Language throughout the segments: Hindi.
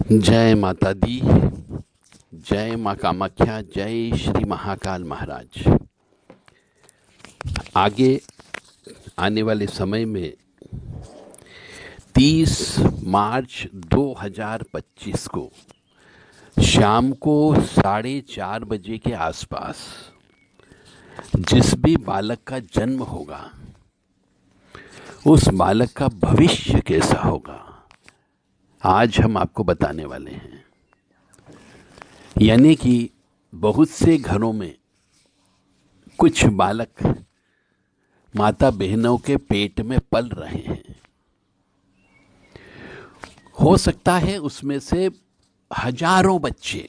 जय माता दी। जय माँ कामाख्या। जय श्री महाकाल महाराज। आगे आने वाले समय में 30 मार्च 2025 को शाम को 4:30 बजे के आसपास जिस भी बालक का जन्म होगा उस बालक का भविष्य कैसा होगा आज हम आपको बताने वाले हैं। यानी कि बहुत से घरों में कुछ बालक माता बहनों के पेट में पल रहे हैं। हो सकता है उसमें से हजारों बच्चे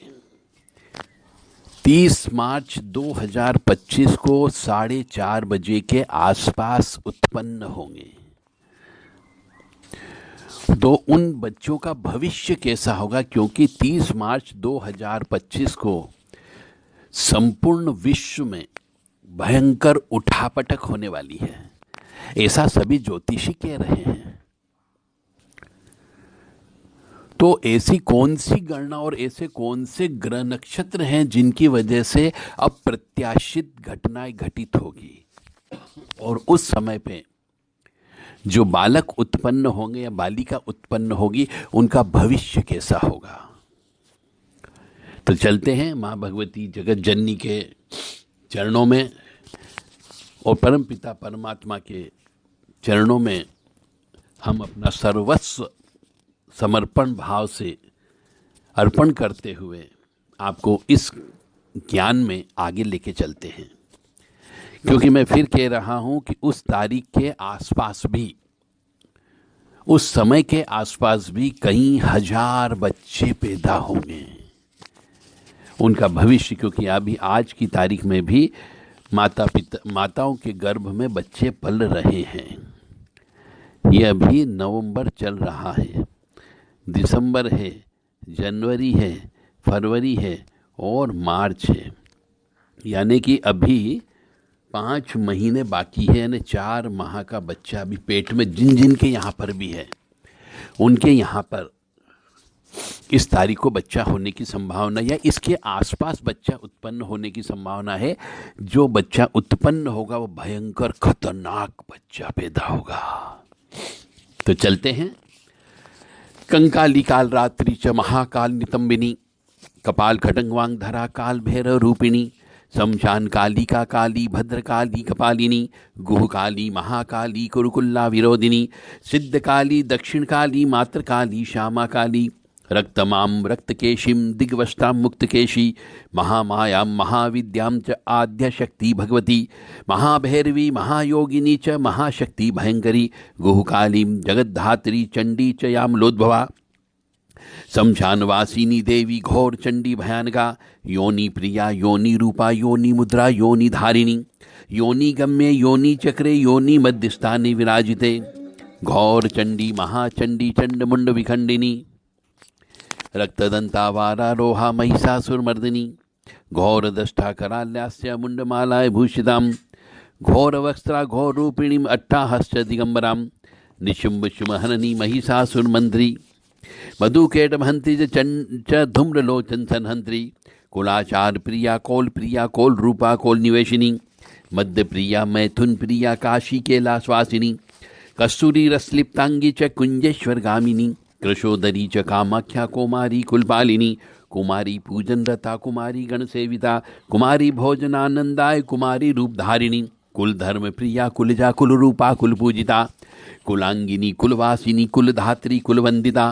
30 मार्च 2025 को 4:30 बजे के आसपास उत्पन्न होंगे। तो उन बच्चों का भविष्य कैसा होगा, क्योंकि 30 मार्च 2025 को संपूर्ण विश्व में भयंकर उठापटक होने वाली है, ऐसा सभी ज्योतिषी कह रहे हैं। तो ऐसी कौन सी गणना और ऐसे कौन से ग्रह नक्षत्र हैं जिनकी वजह से अप्रत्याशित घटनाएं घटित होगी, और उस समय पे जो बालक उत्पन्न होंगे या बालिका उत्पन्न होगी उनका भविष्य कैसा होगा। तो चलते हैं माँ भगवती जगत जननी के चरणों में और परम पिता परमात्मा के चरणों में हम अपना सर्वस्व समर्पण भाव से अर्पण करते हुए आपको इस ज्ञान में आगे लेके चलते हैं। क्योंकि मैं फिर कह रहा हूं कि उस तारीख के आसपास भी, उस समय के आसपास भी कई हजार बच्चे पैदा होंगे। उनका भविष्य, क्योंकि अभी आज की तारीख में भी माताओं के गर्भ में बच्चे पल रहे हैं। यह अभी नवंबर चल रहा है, दिसंबर है, जनवरी है, फरवरी है और मार्च है। यानी कि अभी 5 महीने बाकी है, यानी 4 माह का बच्चा अभी पेट में जिन जिन के यहाँ पर भी है उनके यहाँ पर इस तारीख को बच्चा होने की संभावना या इसके आसपास बच्चा उत्पन्न होने की संभावना है। जो बच्चा उत्पन्न होगा वो भयंकर खतरनाक बच्चा पैदा होगा। तो चलते हैं। कंकाली काल रात्रि च महाकाल नितंबिनी कपाल खटंगवांग धरा काल भैरव रूपिणी शमशान कालिका काली भद्रकाली कपालिनी गुहकाली महाकाली कुरुकुल्ला विरोधिनी सिद्धकाली दक्षिण काली मातृकाली श्यामा काली रक्तमां रक्तकेशीं दिग्वष्टां मुक्तकेशी महामायां महाविद्यां च आद्यशक्ति भगवती महाभैरवी महायोगिनी च महाशक्ति भयंकरी गुहकालीं जगद्धात्री चंडी च यामलोद्भवा शमशानवासिनी देवी घोर चंडी भयानका योनि प्रिया योनि रूपा योनि मुद्रा योनि धारिणी योनि गम्ये योनि चक्रे योनि मध्यस्थाने विराजिते घोर चंडी महाचंडी चंड मुंड विखंडिनी रक्तदंतावारारोहा महिषासुरमर्दिनी घोर दष्टा कराल्यास्य मुंडमालाय भूषितां घोर वस्त्रा घोर रूपिणीं अट्टाहश्च दिगंबरां निशुंभ शुमहननी महिषासुरमंत्री मधुकेटमहंत्री च धूम्रलोचन संहंत्री कुलाचार प्रिया कोल रूपा कोल निवेशिनी मध्य प्रिया मैथुन प्रिया काशी कैलासवासिनी कस्तूरी रसलिप्तांगी च कुंजेश्वर गामिनी कृशोदरी च कामाख्या कुमारी कुलपालिनी कुमारी पूजन रता कुमारी गण सेविता कुमारी भोजनानंदाय कुमारी रूपधारिणी कुल धर्म प्रिया कुलजा कुल रूपा कुल पूजिता कुलांगिनी कुलवासिनी कुलधात्री कुलवंदिता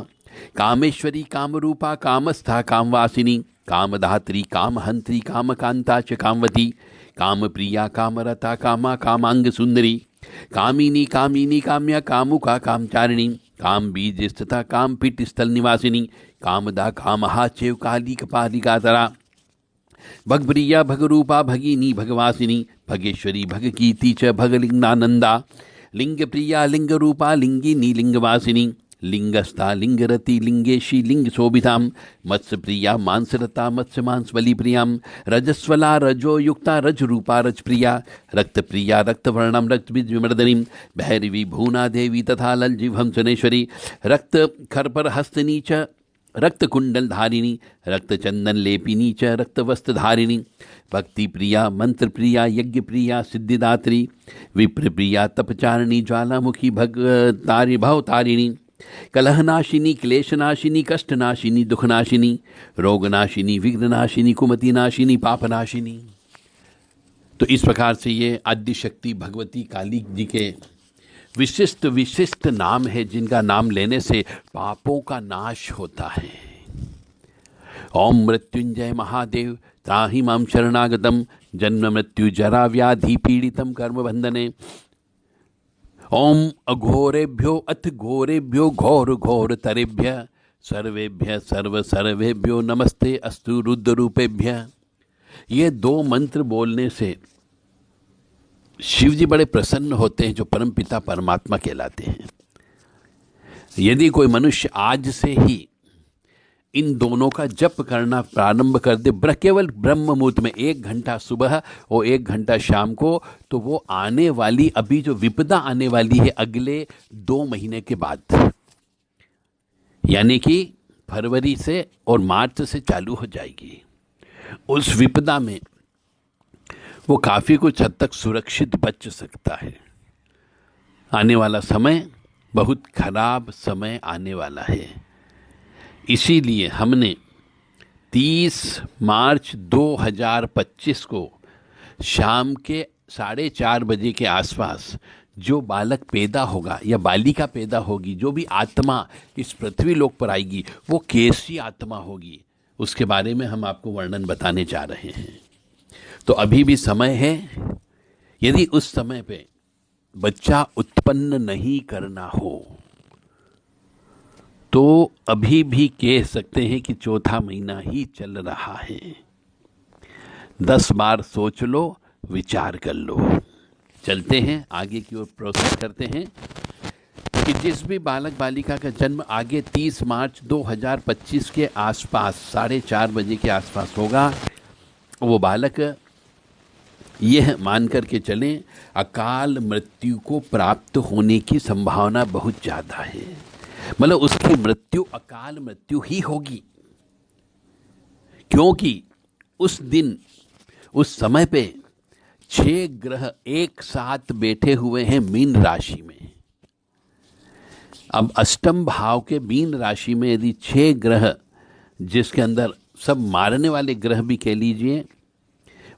कामेश्वरी कामरूपा कामस्था कामवासिनी कामधात्री कामहंत्री कामकांता च कामवती कामप्रिया कामरता कामा कामांग सुंदरी कामिनी कामिनी काम्या कामुका कामचारिणी काम बीज स्थिता काम पीठ स्थल निवासिनी कामदा कामहा चेव काली कपालिका तरा भगप्रिया भगरूपा भगिनी भगवासिनी भगेश्वरी भगकीर्ति च भगलिंगानंदा लिंग प्रिया लिंग रूपा लिंगिनी लिंगवासिनी लिंगस्था लिंगरति लिंगेशी लिंग शोभितां मत्स्य प्रिया मांसरता मत्स्य मांस बलि प्रियां रजस्वला रजो युक्ता रज रूपा रज प्रिया रक्त प्रिया रक्तवर्णम रक्त बीज विमर्दनीं भैरवी भूना देवी तथा ललजिह्वं सुनेश्वरी रक्त खरपर हस्तनी च रक्त कुंडल धारिणी रक्त चंदन लेपिनी च रक्त वस्त्र धारिणी भक्ति प्रिया मंत्र प्रिया यज्ञ प्रिया सिद्धिदात्री विप्र प्रिया तपचारिणी ज्वालामुखी तारि भव तारिणी कलहनाशिनी क्लेशनाशिनी कष्टनाशिनी दुखनाशिनी रोगनाशिनी विघ्ननाशिनी कुमतिनाशिनी पापनाशिनी। तो इस प्रकार से ये आद्य शक्ति भगवती काली जी के विशिष्ट विशिष्ट नाम है, जिनका नाम लेने से पापों का नाश होता है। ओम मृत्युंजय महादेव त्राहि मां शरणागतम जन्म मृत्यु जरा व्याधि पीड़ितम कर्म बंधने। ओम अघोरेभ्यो अथ घोरेभ्यो घोर घोर तरेभ्य सर्वेभ्य सर्व सर्वेभ्यो नमस्ते अस्तु रुद्र रूपेभ्य। ये दो मंत्र बोलने से शिव जी बड़े प्रसन्न होते हैं, जो परमपिता परमात्मा कहलाते हैं। यदि कोई मनुष्य आज से ही इन दोनों का जप करना प्रारंभ कर दे, केवल ब्रह्म मुहूर्त में 1 घंटा सुबह और 1 घंटा शाम को, तो वो आने वाली अभी जो विपदा आने वाली है अगले 2 महीने के बाद, यानी कि फरवरी से और मार्च से चालू हो जाएगी, उस विपदा में वो काफ़ी कुछ हद तक सुरक्षित बच सकता है। आने वाला समय बहुत खराब समय आने वाला है। इसीलिए हमने 30 मार्च 2025 को शाम के 4:30 बजे के आसपास जो बालक पैदा होगा या बालिका पैदा होगी, जो भी आत्मा इस पृथ्वी लोक पर आएगी, वो कैसी आत्मा होगी, उसके बारे में हम आपको वर्णन बताने जा रहे हैं। तो अभी भी समय है। यदि उस समय पे बच्चा उत्पन्न नहीं करना हो तो अभी भी कह सकते हैं कि 4था महीना ही चल रहा है। 10 बार सोच लो, विचार कर लो। चलते हैं आगे की ओर, प्रोसेस करते हैं कि जिस भी बालक बालिका का जन्म आगे 30 मार्च 2025 के आसपास 4:30 बजे के आसपास होगा, वो बालक यह मान कर के चलें अकाल मृत्यु को प्राप्त होने की संभावना बहुत ज़्यादा है। मतलब उसकी मृत्यु अकाल मृत्यु ही होगी, क्योंकि उस दिन उस समय पे 6 ग्रह एक साथ बैठे हुए हैं मीन राशि में। अब अष्टम भाव के मीन राशि में यदि 6 ग्रह, जिसके अंदर सब मारने वाले ग्रह भी कह लीजिए,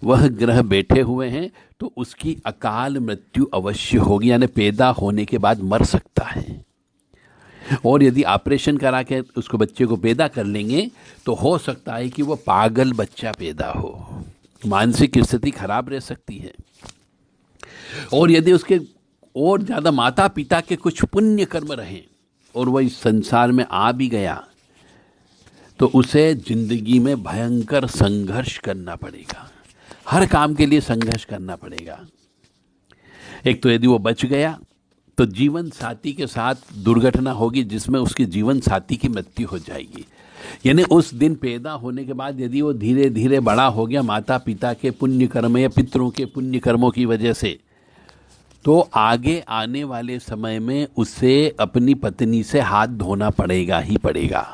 वह ग्रह बैठे हुए हैं, तो उसकी अकाल मृत्यु अवश्य होगी, यानी पैदा होने के बाद मर सकता है। और यदि ऑपरेशन करा के उसको बच्चे को पैदा कर लेंगे तो हो सकता है कि वो पागल बच्चा पैदा हो, मानसिक स्थिति खराब रह सकती है। और यदि उसके और ज़्यादा माता पिता के कुछ पुण्य कर्म रहें और वह इस संसार में आ भी गया, तो उसे जिंदगी में भयंकर संघर्ष करना पड़ेगा। हर काम के लिए संघर्ष करना पड़ेगा। एक तो यदि वो बच गया तो जीवन साथी के साथ दुर्घटना होगी, जिसमें उसके जीवन साथी की मृत्यु हो जाएगी। यानी उस दिन पैदा होने के बाद यदि वो धीरे धीरे बड़ा हो गया माता पिता के पुण्य कर्म या पितरों के पुण्य कर्मों की वजह से, तो आगे आने वाले समय में उसे अपनी पत्नी से हाथ धोना पड़ेगा ही पड़ेगा।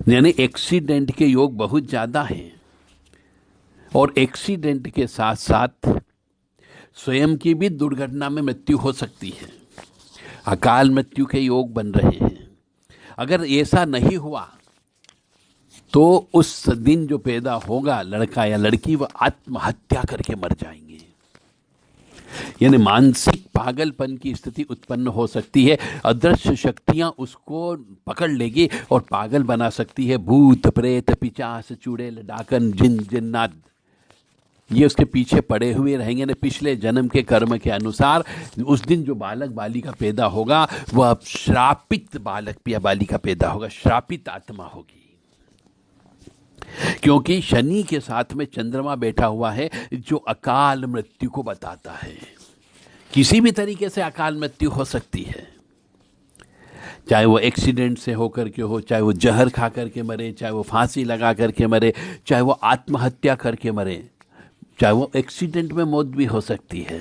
यानी एक्सीडेंट के योग बहुत ज़्यादा हैं, और एक्सीडेंट के साथ साथ स्वयं की भी दुर्घटना में मृत्यु हो सकती है। अकाल मृत्यु के योग बन रहे हैं। अगर ऐसा नहीं हुआ तो उस दिन जो पैदा होगा लड़का या लड़की, वह आत्महत्या करके मर जाएंगे। यानी मानसिक पागलपन की स्थिति उत्पन्न हो सकती है। अदृश्य शक्तियां उसको पकड़ लेगी और पागल बना सकती है। भूत प्रेत पिशाच चुड़ैल डाकन जिन जिन्नात, ये उसके पीछे पड़े हुए रहेंगे। न पिछले जन्म के कर्म के अनुसार उस दिन जो बालक बालिका पैदा होगा वह श्रापित बालक या बालिका पैदा होगा, श्रापित आत्मा होगी। क्योंकि शनि के साथ में चंद्रमा बैठा हुआ है जो अकाल मृत्यु को बताता है। किसी भी तरीके से अकाल मृत्यु हो सकती है, चाहे वो एक्सीडेंट से होकर के हो, चाहे वो जहर खा करके मरे, चाहे वो फांसी लगा करके मरे, चाहे वो आत्महत्या करके मरे, चाहे वो एक्सीडेंट में मौत भी हो सकती है।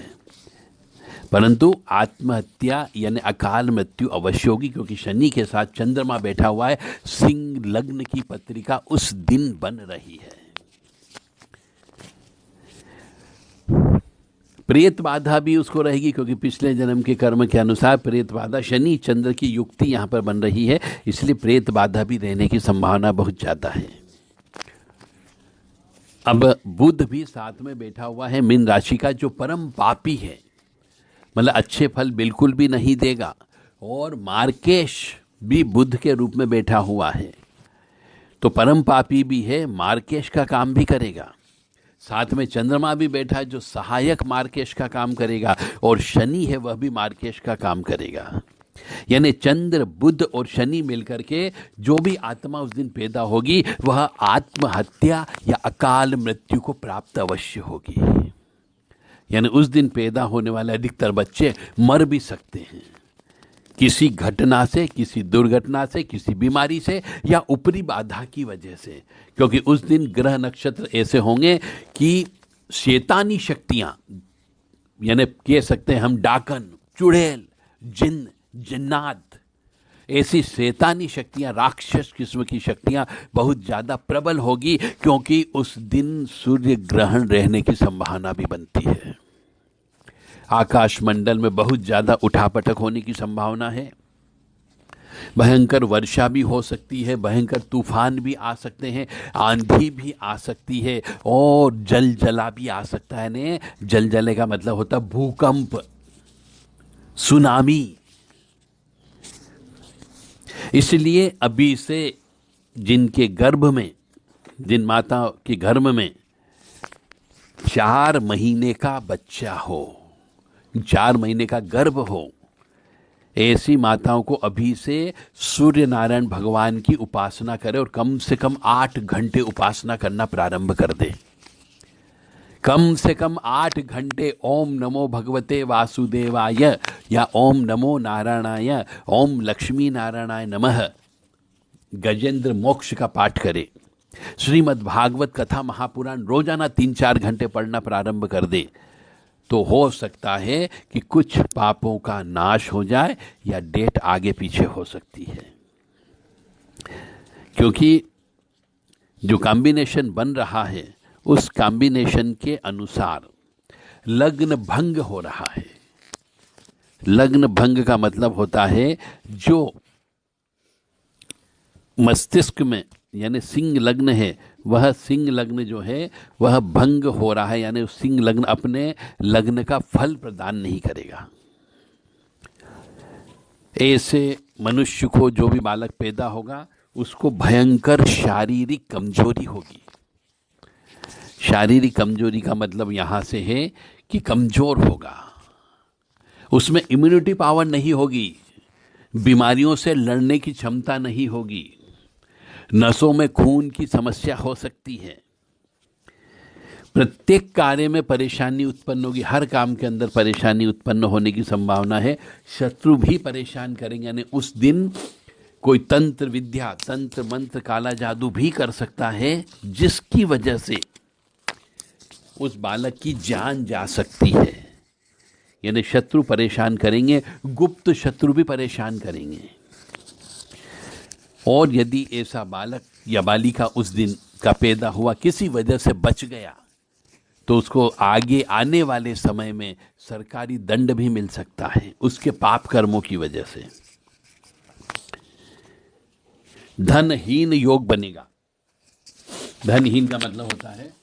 परंतु आत्महत्या यानी अकाल मृत्यु अवश्य होगी, क्योंकि शनि के साथ चंद्रमा बैठा हुआ है। सिंह लग्न की पत्रिका उस दिन बन रही है। प्रेत बाधा भी उसको रहेगी, क्योंकि पिछले जन्म के कर्म के अनुसार प्रेत बाधा, शनि चंद्र की युक्ति यहां पर बन रही है, इसलिए प्रेत बाधा भी रहने की संभावना बहुत ज्यादा है। अब बुध भी साथ में बैठा हुआ है मीन राशि का, जो परम पापी है, मतलब अच्छे फल बिल्कुल भी नहीं देगा। और मार्केश भी बुध के रूप में बैठा हुआ है, तो परम पापी भी है, मार्केश का काम भी करेगा। साथ में चंद्रमा भी बैठा है, जो सहायक मार्केश का काम करेगा, और शनि है वह भी मार्केश का काम करेगा। यानी चंद्र बुध और शनि मिलकर के जो भी आत्मा उस दिन पैदा होगी वह आत्महत्या या अकाल मृत्यु को प्राप्त अवश्य होगी। यानी उस दिन पैदा होने वाले अधिकतर बच्चे मर भी सकते हैं, किसी घटना से, किसी दुर्घटना से, किसी बीमारी से, या ऊपरी बाधा की वजह से। क्योंकि उस दिन ग्रह नक्षत्र ऐसे होंगे कि शैतानी शक्तियां, यानी कह सकते हैं हम डाकन, चुड़ैल, जिन्न, जिन्नात, ऐसी शैतानी शक्तियां, राक्षस किस्म की शक्तियां बहुत ज्यादा प्रबल होगी, क्योंकि उस दिन सूर्य ग्रहण रहने की संभावना भी बनती है। आकाश मंडल में बहुत ज्यादा उठापटक होने की संभावना है। भयंकर वर्षा भी हो सकती है, भयंकर तूफान भी आ सकते हैं, आंधी भी आ सकती है, और जलजला भी आ सकता है। ने जलजले का मतलब होता है भूकंप, सुनामी। इसलिए अभी से जिनके गर्भ में, जिन माता के गर्भ में 4 महीने का बच्चा हो, 4 महीने का गर्भ हो, ऐसी माताओं को अभी से सूर्य नारायण भगवान की उपासना करे, और कम से कम 8 घंटे उपासना करना प्रारंभ कर दे। कम से कम 8 घंटे ओम नमो भगवते वासुदेवाय, या ओम नमो नारायणाय, ओम लक्ष्मी नारायणाय नमः, गजेंद्र मोक्ष का पाठ करे। श्रीमद् भागवत कथा महापुराण रोजाना 3-4 घंटे पढ़ना प्रारंभ कर दे, तो हो सकता है कि कुछ पापों का नाश हो जाए, या डेट आगे पीछे हो सकती है। क्योंकि जो कॉम्बिनेशन बन रहा है उस कॉम्बिनेशन के अनुसार लग्न भंग हो रहा है। लग्न भंग का मतलब होता है जो मस्तिष्क में, यानी सिंह लग्न है, वह सिंह लग्न जो है वह भंग हो रहा है, यानी सिंह लग्न अपने लग्न का फल प्रदान नहीं करेगा। ऐसे मनुष्य को, जो भी बालक पैदा होगा, उसको भयंकर शारीरिक कमजोरी होगी। शारीरिक कमजोरी का मतलब यहां से है कि कमजोर होगा, उसमें इम्यूनिटी पावर नहीं होगी, बीमारियों से लड़ने की क्षमता नहीं होगी, नसों में खून की समस्या हो सकती है, प्रत्येक कार्य में परेशानी उत्पन्न होगी, हर काम के अंदर परेशानी उत्पन्न होने की संभावना है। शत्रु भी परेशान करेंगे, यानी उस दिन कोई तंत्र विद्या, तंत्र मंत्र, काला जादू भी कर सकता है, जिसकी वजह से उस बालक की जान जा सकती है। यानी शत्रु परेशान करेंगे, गुप्त शत्रु भी परेशान करेंगे। और यदि ऐसा बालक या बालिका उस दिन का पैदा हुआ, किसी वजह से बच गया, तो उसको आगे आने वाले समय में सरकारी दंड भी मिल सकता है उसके पाप कर्मों की वजह से। धनहीन योग बनेगा। धनहीन का मतलब होता है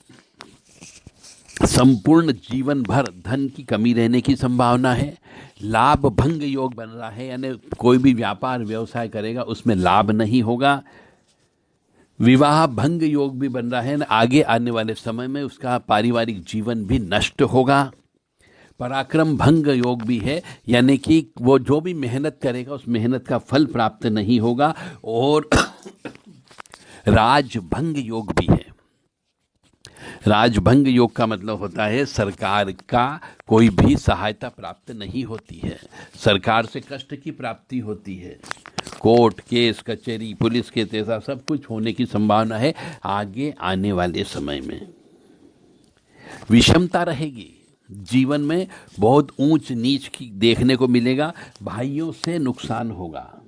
संपूर्ण जीवन भर धन की कमी रहने की संभावना है। लाभ भंग योग बन रहा है, यानी कोई भी व्यापार व्यवसाय करेगा उसमें लाभ नहीं होगा। विवाह भंग योग भी बन रहा है, आगे आने वाले समय में उसका पारिवारिक जीवन भी नष्ट होगा। पराक्रम भंग योग भी है, यानी कि वो जो भी मेहनत करेगा उस मेहनत का फल प्राप्त नहीं होगा। और राजभंग योग भी है। राजभंग योग का मतलब होता है सरकार का कोई भी सहायता प्राप्त नहीं होती है, सरकार से कष्ट की प्राप्ति होती है, कोर्ट केस कचहरी पुलिस के जैसा सब कुछ होने की संभावना है आगे आने वाले समय में। विषमता रहेगी, जीवन में बहुत ऊंच नीच की देखने को मिलेगा, भाइयों से नुकसान होगा,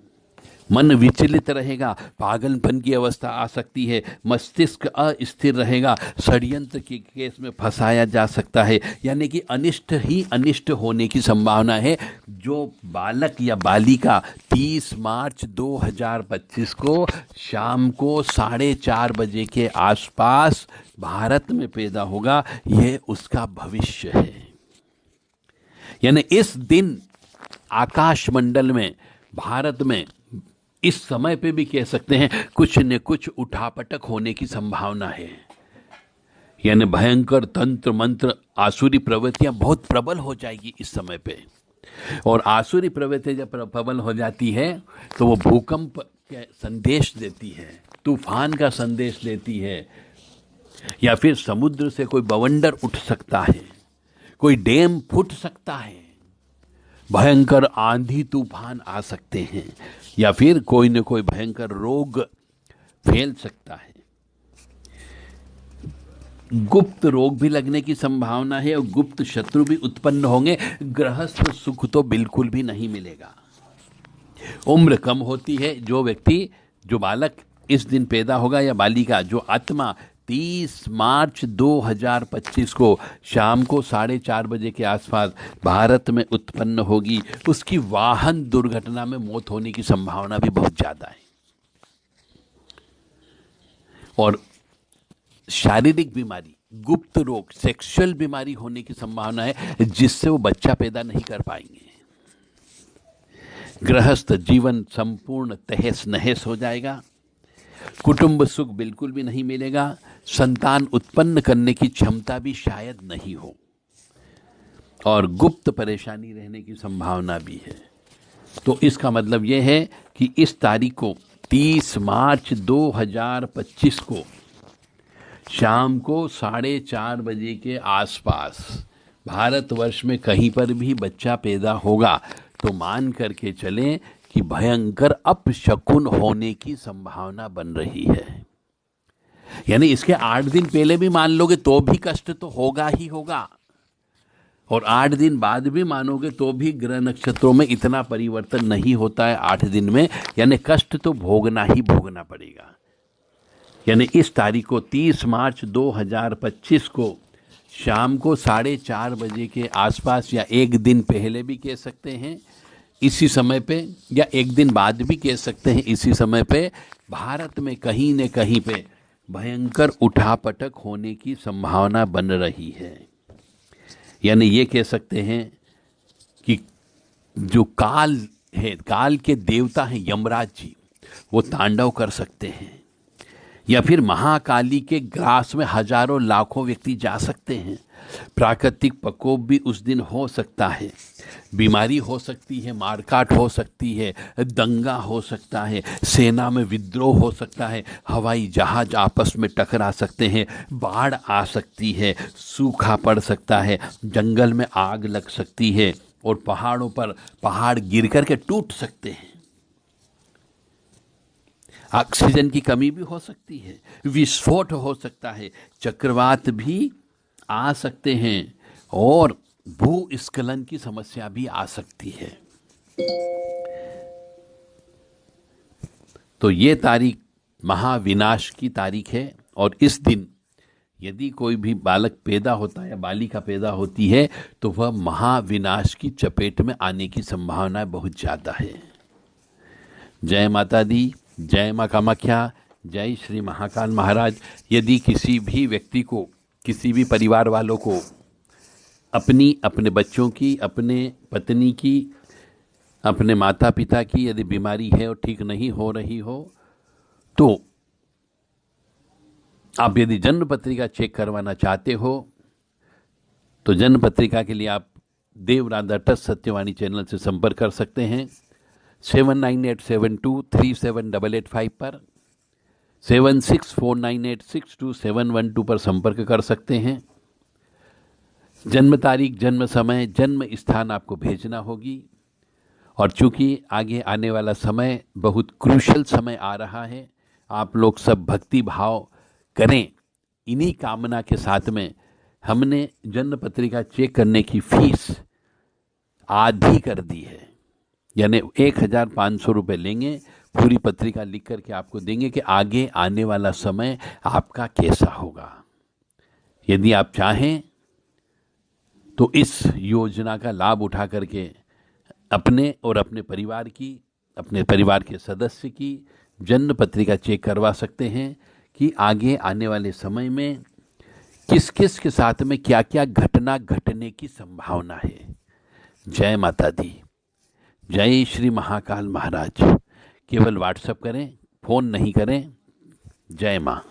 मन विचलित रहेगा, पागलपन की अवस्था आ सकती है, मस्तिष्क अस्थिर रहेगा, षड्यंत्र के केस में फंसाया जा सकता है, यानी कि अनिष्ट ही अनिष्ट होने की संभावना है। जो बालक या बालिका 30 मार्च 2025 को शाम को 4:30 बजे के आसपास भारत में पैदा होगा, यह उसका भविष्य है। यानी इस दिन आकाशमंडल में, भारत में इस समय पे भी कह सकते हैं कुछ न कुछ उठापटक होने की संभावना है। यानी भयंकर तंत्र मंत्र, आसुरी प्रवृत्तियां बहुत प्रबल हो जाएगी इस समय पे। और आसुरी प्रवृत्ति जब प्रबल हो जाती है तो वो भूकंप के संदेश देती है, तूफान का संदेश देती है, या फिर समुद्र से कोई बवंडर उठ सकता है, कोई डैम फूट सकता है, भयंकर आंधी तूफान आ सकते हैं, या फिर कोई न कोई भयंकर रोग फैल सकता है। गुप्त रोग भी लगने की संभावना है और गुप्त शत्रु भी उत्पन्न होंगे। गृहस्थ सुख तो बिल्कुल भी नहीं मिलेगा। उम्र कम होती है। जो व्यक्ति, जो बालक इस दिन पैदा होगा या बालिका, जो आत्मा 30 मार्च 2025 को शाम को 4:30 बजे के आसपास भारत में उत्पन्न होगी, उसकी वाहन दुर्घटना में मौत होने की संभावना भी बहुत ज़्यादा है। और शारीरिक बीमारी, गुप्त रोग, सेक्सुअल बीमारी होने की संभावना है, जिससे वो बच्चा पैदा नहीं कर पाएंगे। गृहस्थ जीवन संपूर्ण तहस नहस हो जाएगा। कुटुंब सुख बिल्कुल भी नहीं मिलेगा। संतान उत्पन्न करने की क्षमता भी शायद नहीं हो, और गुप्त परेशानी रहने की संभावना भी है। तो इसका मतलब यह है कि इस तारीख को 30 मार्च 2025 को शाम को 4:30 बजे के आसपास भारतवर्ष में कहीं पर भी बच्चा पैदा होगा तो मान करके चलें कि भयंकर अपशकुन होने की संभावना बन रही है। यानी इसके 8 दिन पहले भी मान लोगे तो भी कष्ट तो होगा ही होगा, और 8 दिन बाद भी मानोगे तो भी ग्रह नक्षत्रों में इतना परिवर्तन नहीं होता है 8 दिन में। यानी कष्ट तो भोगना ही भोगना पड़ेगा। यानी इस तारीख को 30 मार्च 2025 को शाम को 4:30 बजे के आसपास, या एक दिन पहले भी कह सकते हैं इसी समय पे, या एक दिन बाद भी कह सकते हैं इसी समय पे, भारत में कहीं न कहीं पे भयंकर उठापटक होने की संभावना बन रही है। यानी ये कह सकते हैं कि जो काल है, काल के देवता हैं यमराज जी, वो तांडव कर सकते हैं, या फिर महाकाली के ग्रास में हजारों लाखों व्यक्ति जा सकते हैं। प्राकृतिक प्रकोप भी उस दिन हो सकता है, बीमारी हो सकती है, मारकाट हो सकती है, दंगा हो सकता है, सेना में विद्रोह हो सकता है, हवाई जहाज आपस में टकरा सकते हैं, बाढ़ आ सकती है, सूखा पड़ सकता है, जंगल में आग लग सकती है, और पहाड़ों पर पहाड़ गिर करके टूट सकते हैं। ऑक्सीजन की कमी भी हो सकती है, विस्फोट हो सकता है, चक्रवात भी आ सकते हैं, और भूस्खलन की समस्या भी आ सकती है। तो ये तारीख महाविनाश की तारीख है, और इस दिन यदि कोई भी बालक पैदा होता है या बालिका पैदा होती है तो वह महाविनाश की चपेट में आने की संभावना बहुत ज़्यादा है। जय माता दी, जय माँ कामाख्या, जय श्री महाकाल महाराज। यदि किसी भी व्यक्ति को, किसी भी परिवार वालों को अपने बच्चों की, अपने पत्नी की, अपने माता पिता की यदि बीमारी है और ठीक नहीं हो रही हो, तो आप यदि जन्म पत्रिका चेक करवाना चाहते हो तो जन्म पत्रिका के लिए आप देवराधा ट्रस्ट सत्यवाणी चैनल से संपर्क कर सकते हैं 7987237885 पर, 7649862712 पर संपर्क कर सकते हैं। जन्म तारीख, जन्म समय, जन्म स्थान आपको भेजना होगी। और चूंकि आगे आने वाला समय बहुत क्रूशल समय आ रहा है, आप लोग सब भक्ति भाव करें। इन्हीं कामना के साथ में हमने जन्म पत्रिका चेक करने की फीस आधी कर दी है, यानी 1,500 रुपये लेंगे, पूरी पत्रिका लिख करके आपको देंगे कि आगे आने वाला समय आपका कैसा होगा। यदि आप चाहें तो इस योजना का लाभ उठा करके अपने और अपने परिवार की, अपने परिवार के सदस्य की जन्म पत्रिका चेक करवा सकते हैं कि आगे आने वाले समय में किस किस के साथ में क्या क्या घटना घटने की संभावना है। जय माता दी, जय श्री महाकाल महाराज। केवल व्हाट्सएप करें, फोन नहीं करें। जय माँ।